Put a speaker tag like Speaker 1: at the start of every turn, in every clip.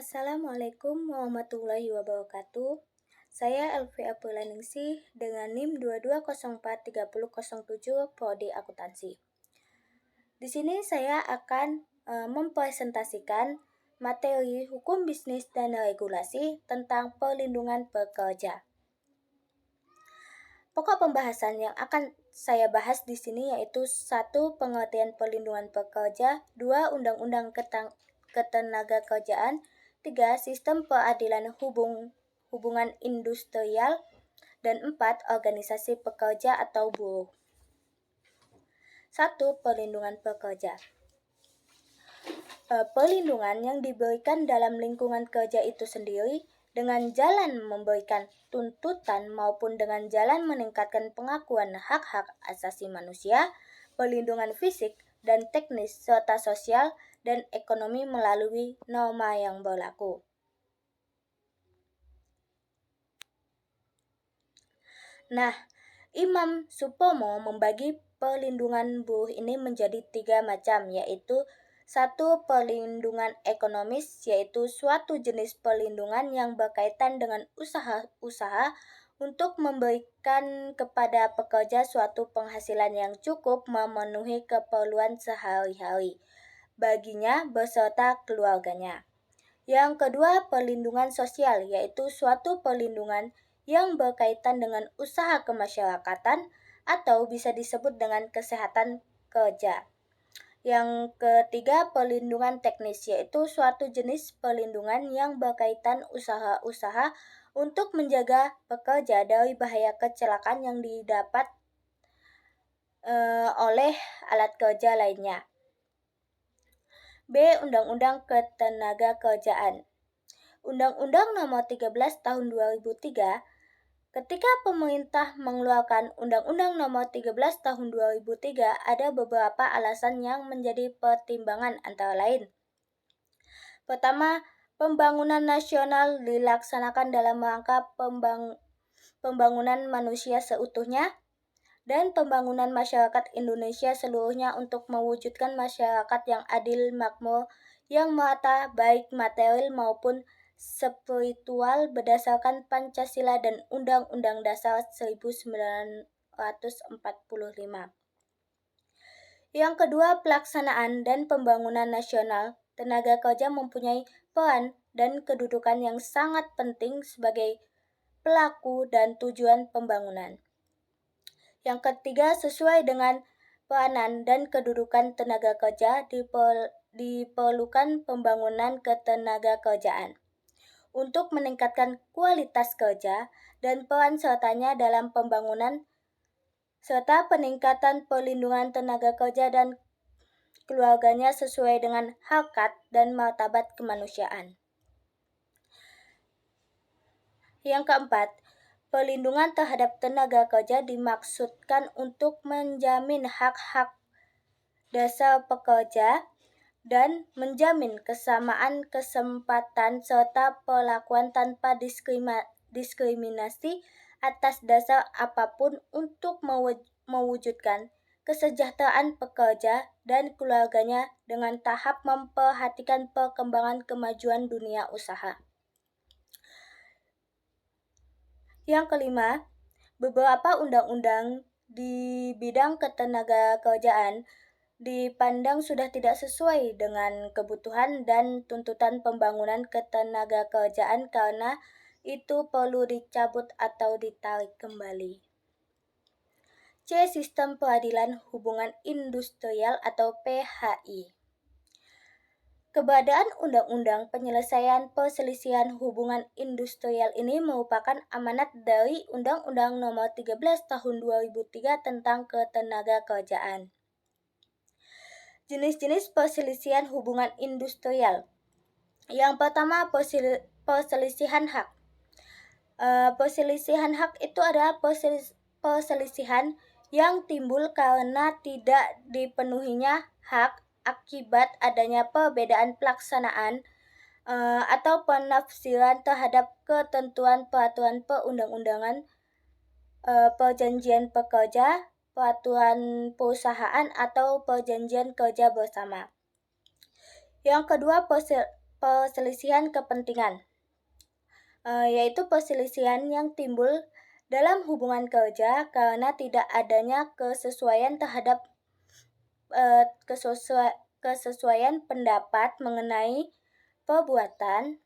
Speaker 1: Assalamualaikum warahmatullahi wabarakatuh. Saya Elvi Apulaningsih dengan NIM 22043007 Prodi Akuntansi. Di sini saya akan mempresentasikan materi hukum bisnis dan regulasi tentang perlindungan pekerja. Pokok pembahasan yang akan saya bahas di sini yaitu 1. Pengertian perlindungan pekerja, 2. Undang-undang Ketenagakerjaan, 3. Sistem peradilan hubungan industrial, dan 4. Organisasi pekerja atau buruh. 1. Perlindungan pekerja. Perlindungan yang diberikan dalam lingkungan kerja itu sendiri dengan jalan memberikan tuntutan maupun dengan jalan meningkatkan pengakuan hak-hak asasi manusia, perlindungan fisik dan teknis serta sosial dan ekonomi melalui norma yang berlaku. Nah, Imam Supomo membagi perlindungan buruh ini menjadi 3 macam, yaitu 1. Perlindungan ekonomis, yaitu suatu jenis perlindungan yang berkaitan dengan usaha-usaha untuk memberikan kepada pekerja suatu penghasilan yang cukup memenuhi keperluan sehari-hari baginya beserta keluarganya. Yang kedua, perlindungan sosial, yaitu suatu perlindungan yang berkaitan dengan usaha kemasyarakatan atau bisa disebut dengan kesehatan kerja. Yang ketiga, perlindungan teknis, yaitu suatu jenis perlindungan yang berkaitan usaha-usaha untuk menjaga pekerja dari bahaya kecelakaan yang didapat oleh alat kerja lainnya. B. Undang-Undang Ketenagakerjaan. Undang-Undang Nomor 13 Tahun 2003, ketika pemerintah mengeluarkan Undang-Undang Nomor 13 Tahun 2003, ada beberapa alasan yang menjadi pertimbangan antara lain. Pertama, pembangunan nasional dilaksanakan dalam rangka pembangunan manusia seutuhnya dan pembangunan masyarakat Indonesia seluruhnya untuk mewujudkan masyarakat yang adil, makmur, yang merata, baik material maupun spiritual berdasarkan Pancasila dan Undang-Undang Dasar 1945. Yang kedua, pelaksanaan dan pembangunan nasional. Tenaga kerja mempunyai peran dan kedudukan yang sangat penting sebagai pelaku dan tujuan pembangunan. Yang ketiga, sesuai dengan peranan dan kedudukan tenaga kerja diperlukan pembangunan ketenagakerjaan untuk meningkatkan kualitas kerja dan peran sertanya dalam pembangunan serta peningkatan perlindungan tenaga kerja dan keluarganya sesuai dengan harkat dan martabat kemanusiaan. Yang keempat, perlindungan terhadap tenaga kerja dimaksudkan untuk menjamin hak-hak dasar pekerja dan menjamin kesamaan kesempatan serta perlakuan tanpa diskriminasi atas dasar apapun untuk mewujudkan kesejahteraan pekerja dan keluarganya dengan tahap memperhatikan perkembangan kemajuan dunia usaha. Yang kelima, beberapa undang-undang di bidang ketenagakerjaan dipandang sudah tidak sesuai dengan kebutuhan dan tuntutan pembangunan ketenagakerjaan karena itu perlu dicabut atau ditarik kembali. C. Sistem Peradilan Hubungan Industrial atau PHI. Keberadaan Undang-Undang Penyelesaian Perselisihan Hubungan Industrial ini merupakan amanat dari Undang-Undang Nomor 13 Tahun 2003 tentang Ketenagakerjaan. Jenis-jenis perselisihan hubungan industrial. Yang pertama, perselisihan hak. Perselisihan hak itu adalah perselisihan yang timbul karena tidak dipenuhinya hak akibat adanya perbedaan pelaksanaan atau penafsiran terhadap ketentuan peraturan perundang-undangan, perjanjian pekerja, peraturan perusahaan atau perjanjian kerja bersama. Yang kedua, perselisihan kepentingan, yaitu perselisihan yang timbul dalam hubungan kerja karena tidak adanya kesesuaian pendapat mengenai perbuatan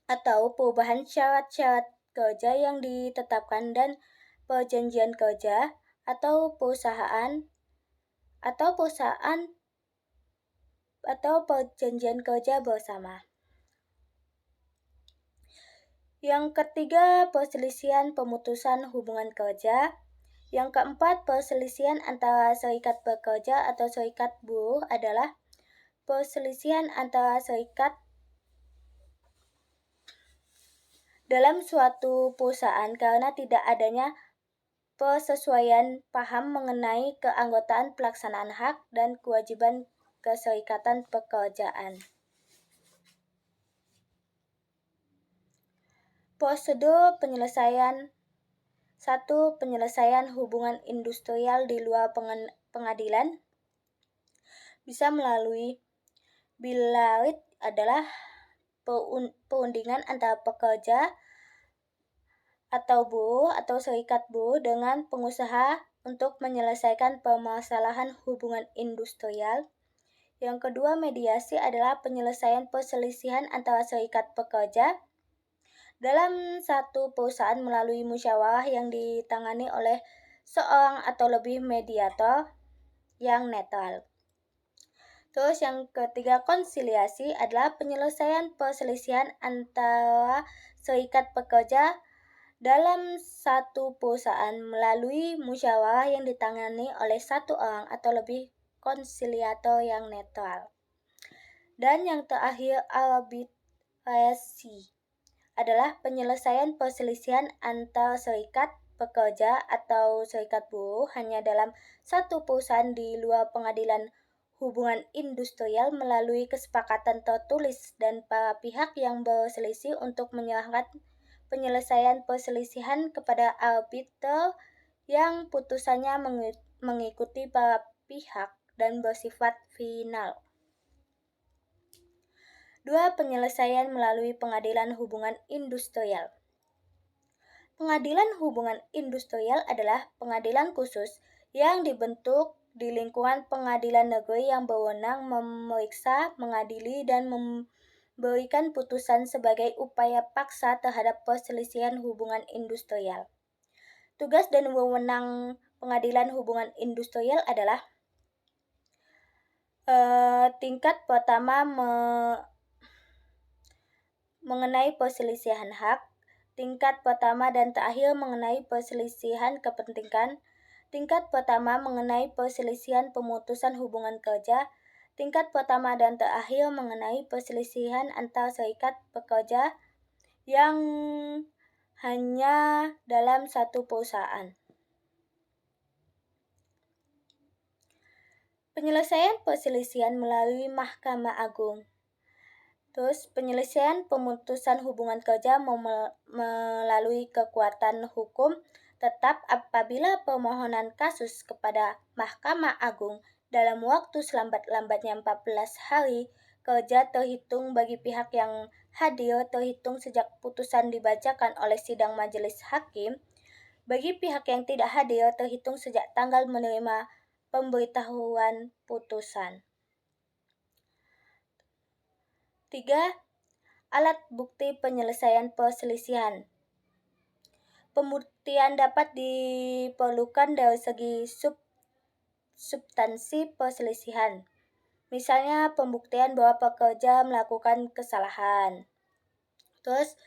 Speaker 1: atau perubahan syarat-syarat kerja yang ditetapkan dan perjanjian kerja atau perusahaan atau perjanjian kerja bersama. Yang ketiga, perselisihan pemutusan hubungan kerja. Yang keempat, perselisihan antara serikat pekerja atau serikat buruh adalah perselisihan antara serikat dalam suatu perusahaan karena tidak adanya persesuaian paham mengenai keanggotaan pelaksanaan hak dan kewajiban keserikatan pekerjaan. Prosedur penyelesaian 1. Penyelesaian hubungan industrial di luar pengadilan bisa melalui bilarit adalah perundingan antara pekerja atau buruh atau serikat buruh dengan pengusaha untuk menyelesaikan permasalahan hubungan industrial. Yang kedua, mediasi adalah penyelesaian perselisihan antara serikat pekerja dalam satu perusahaan melalui musyawarah yang ditangani oleh seorang atau lebih mediator yang netral. Terus yang ketiga, konsiliasi adalah penyelesaian perselisihan antara serikat pekerja dalam satu perusahaan melalui musyawarah yang ditangani oleh satu orang atau lebih konsiliator yang netral. Dan yang terakhir, arbitrasi adalah penyelesaian perselisihan antar serikat pekerja atau serikat buruh hanya dalam satu perusahaan di luar pengadilan hubungan industrial melalui kesepakatan tertulis dan para pihak yang berselisih untuk menyerahkan penyelesaian perselisihan kepada arbiter yang putusannya mengikuti para pihak dan bersifat final. 2. Penyelesaian melalui pengadilan hubungan industrial. Pengadilan hubungan industrial adalah pengadilan khusus yang dibentuk di lingkungan pengadilan negeri yang berwenang memeriksa, mengadili, dan memberikan putusan sebagai upaya paksa terhadap perselisihan hubungan industrial. Tugas dan wewenang pengadilan hubungan industrial adalah tingkat pertama mengenai perselisihan hak, tingkat pertama dan terakhir mengenai perselisihan kepentingan, tingkat pertama mengenai perselisihan pemutusan hubungan kerja, tingkat pertama dan terakhir mengenai perselisihan antar serikat pekerja yang hanya dalam satu perusahaan. Penyelesaian perselisihan melalui Mahkamah Agung. Terus penyelesaian pemutusan hubungan kerja melalui kekuatan hukum tetap apabila permohonan kasus kepada Mahkamah Agung dalam waktu selambat-lambatnya 14 hari kerja terhitung bagi pihak yang hadir terhitung sejak putusan dibacakan oleh sidang majelis hakim, bagi pihak yang tidak hadir terhitung sejak tanggal menerima pemberitahuan putusan. 3. Alat bukti penyelesaian perselisihan. Pembuktian dapat diperlukan dari segi substansi perselisihan. Misalnya pembuktian bahwa pekerja melakukan kesalahan. Terus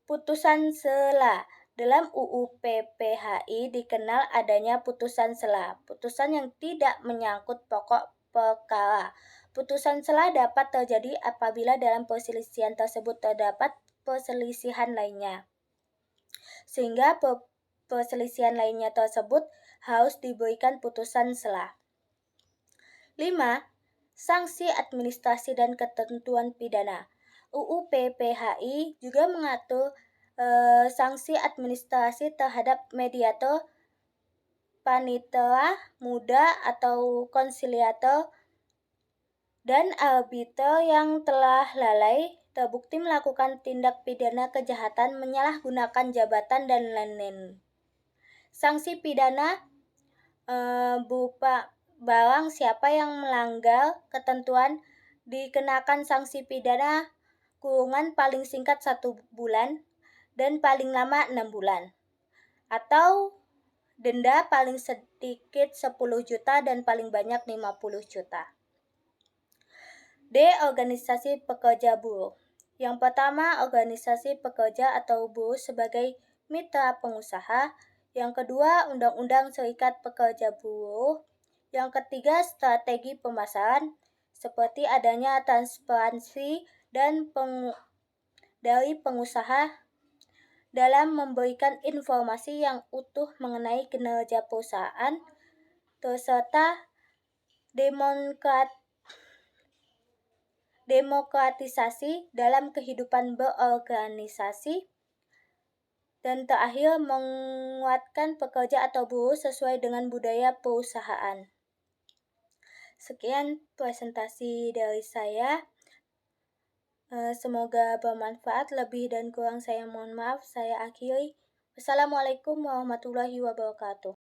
Speaker 1: putusan sela. Dalam UU PPHI dikenal adanya putusan sela, putusan yang tidak menyangkut pokok perkara. Putusan sela dapat terjadi apabila dalam perselisihan tersebut terdapat perselisihan lainnya, sehingga perselisihan lainnya tersebut harus diberikan putusan sela. 5. Sanksi administrasi dan ketentuan pidana. UU PPHI juga mengatur sanksi administrasi terhadap mediator, panitera muda atau konsiliator dan arbiter yang telah lalai terbukti melakukan tindak pidana kejahatan menyalahgunakan jabatan dan lain-lain. Sanksi pidana berupa barang siapa yang melanggar ketentuan dikenakan sanksi pidana kurungan paling singkat 1 bulan dan paling lama 6 bulan, atau denda paling sedikit 10 juta dan paling banyak 50 juta. D. Organisasi pekerja buruh. Yang pertama, organisasi pekerja atau buruh sebagai mitra pengusaha. Yang kedua, Undang-Undang Serikat Pekerja Buruh. Yang ketiga, strategi pemasaran, seperti adanya transparansi dan dari pengusaha dalam memberikan informasi yang utuh mengenai kinerja perusahaan, serta demokratisasi dalam kehidupan berorganisasi, dan terakhir menguatkan pekerja atau buruh sesuai dengan budaya perusahaan. Sekian presentasi dari saya. Semoga bermanfaat. Lebih dan kurang saya mohon maaf. Saya akhiri. Wassalamualaikum warahmatullahi wabarakatuh.